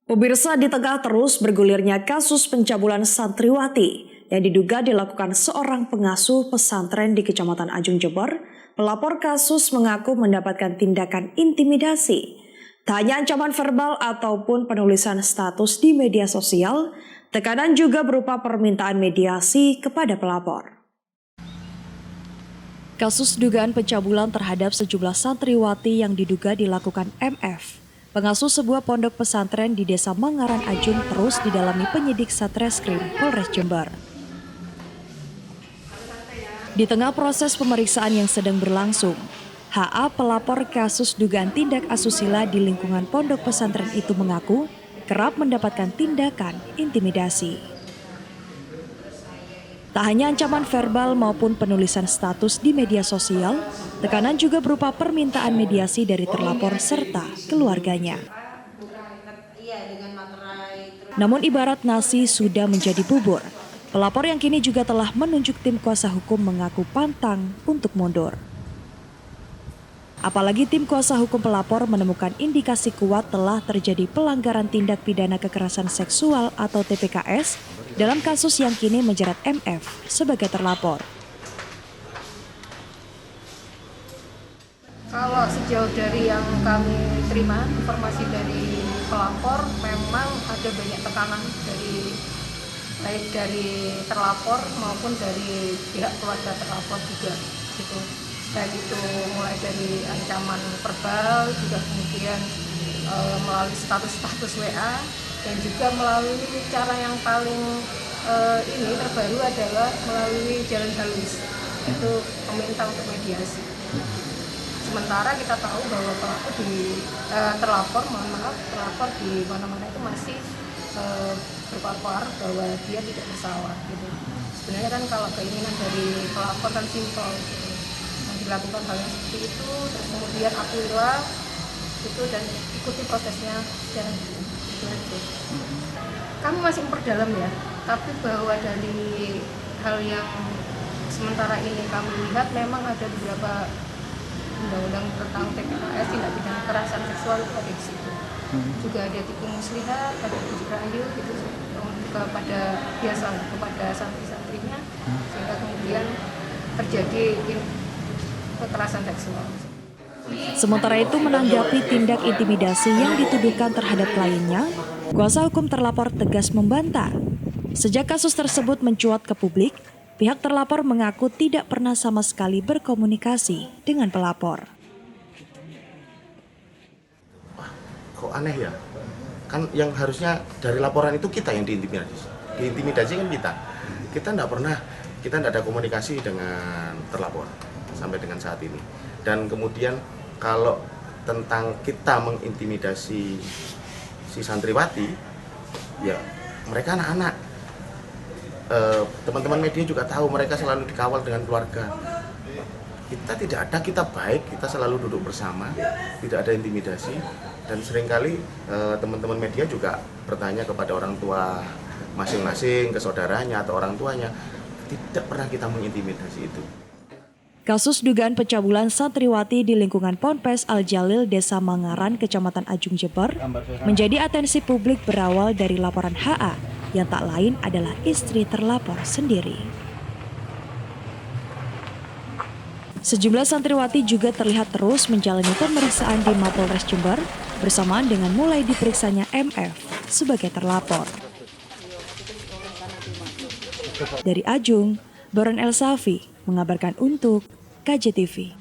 Pemirsa, di tengah terus bergulirnya kasus pencabulan santriwati yang diduga dilakukan seorang pengasuh pesantren di Kecamatan Ajung, Jember, pelapor kasus mengaku mendapatkan tindakan intimidasi. Tak hanya ancaman verbal ataupun penulisan status di media sosial, tekanan juga berupa permintaan mediasi kepada pelapor. Kasus dugaan pencabulan terhadap sejumlah santriwati yang diduga dilakukan MF, pengasuh sebuah pondok pesantren di Desa Mangaran Ajung, terus didalami penyidik Satreskrim Polres Jember. Di tengah proses pemeriksaan yang sedang berlangsung, HA pelapor kasus dugaan tindak asusila di lingkungan pondok pesantren itu mengaku kerap mendapatkan tindakan intimidasi. Tak hanya ancaman verbal maupun penulisan status di media sosial, tekanan juga berupa permintaan mediasi dari terlapor serta keluarganya. Namun ibarat nasi sudah menjadi bubur, pelapor yang kini juga telah menunjuk tim kuasa hukum mengaku pantang untuk mundur. Apalagi tim kuasa hukum pelapor menemukan indikasi kuat telah terjadi pelanggaran tindak pidana kekerasan seksual atau TPKS dalam kasus yang kini menjerat MF sebagai terlapor. Kalau sejauh dari yang kami terima informasi dari pelapor, memang ada banyak tekanan baik dari terlapor maupun dari pihak keluarga terlapor juga gitu. Baik itu mulai dari ancaman verbal, juga kemudian melalui status WA, dan juga melalui cara yang paling ini terbaru adalah melalui jalan halus, itu meminta untuk mediasi. Sementara kita tahu bahwa terlapor di mana-mana itu masih berpapar bahwa dia tidak bersalah gitu. Sebenarnya kan kalau keinginan dari pelapor kan simpel, dilakukan hal yang seperti itu, terus kemudian akuilah itu dan ikuti prosesnya secara itu aja. Kami masih memperdalam ya, tapi bahwa dari hal yang sementara ini kami lihat memang ada beberapa undang-undang tentang TPKS, tindak pidana kekerasan seksual ada di situ. Juga ada tipu muslihat, ada bujuk rayu gitu kepada santri-santrinya, sehingga kemudian terjadi kekerasan seksual. Sementara itu, menanggapi tindak intimidasi yang dituduhkan terhadap kliennya, kuasa hukum terlapor tegas membantah. Sejak kasus tersebut mencuat ke publik, pihak terlapor mengaku tidak pernah sama sekali berkomunikasi dengan pelapor. Kok aneh ya? Kan yang harusnya dari laporan itu kita yang diintimidasi. Diintimidasi kan kita. Kita tidak ada komunikasi dengan terlapor sampai dengan saat ini. Dan kemudian kalau tentang kita mengintimidasi si santriwati, ya mereka anak-anak. Teman-teman media juga tahu mereka selalu dikawal dengan keluarga. Kita tidak ada, kita baik, kita selalu duduk bersama, tidak ada intimidasi. Dan seringkali teman-teman media juga bertanya kepada orang tua masing-masing, ke saudaranya atau orang tuanya, tidak pernah kita mengintimidasi itu. Kasus dugaan pencabulan santriwati di lingkungan Ponpes Al-Jalil, Desa Mangaran, Kecamatan Ajung, Jember, menjadi atensi publik berawal dari laporan HA yang tak lain adalah istri terlapor sendiri. Sejumlah santriwati juga terlihat terus menjalani pemeriksaan di Mapolres Jember bersamaan dengan mulai diperiksanya MF sebagai terlapor. Dari Ajung, Boron El Safi mengabarkan untuk KJTV.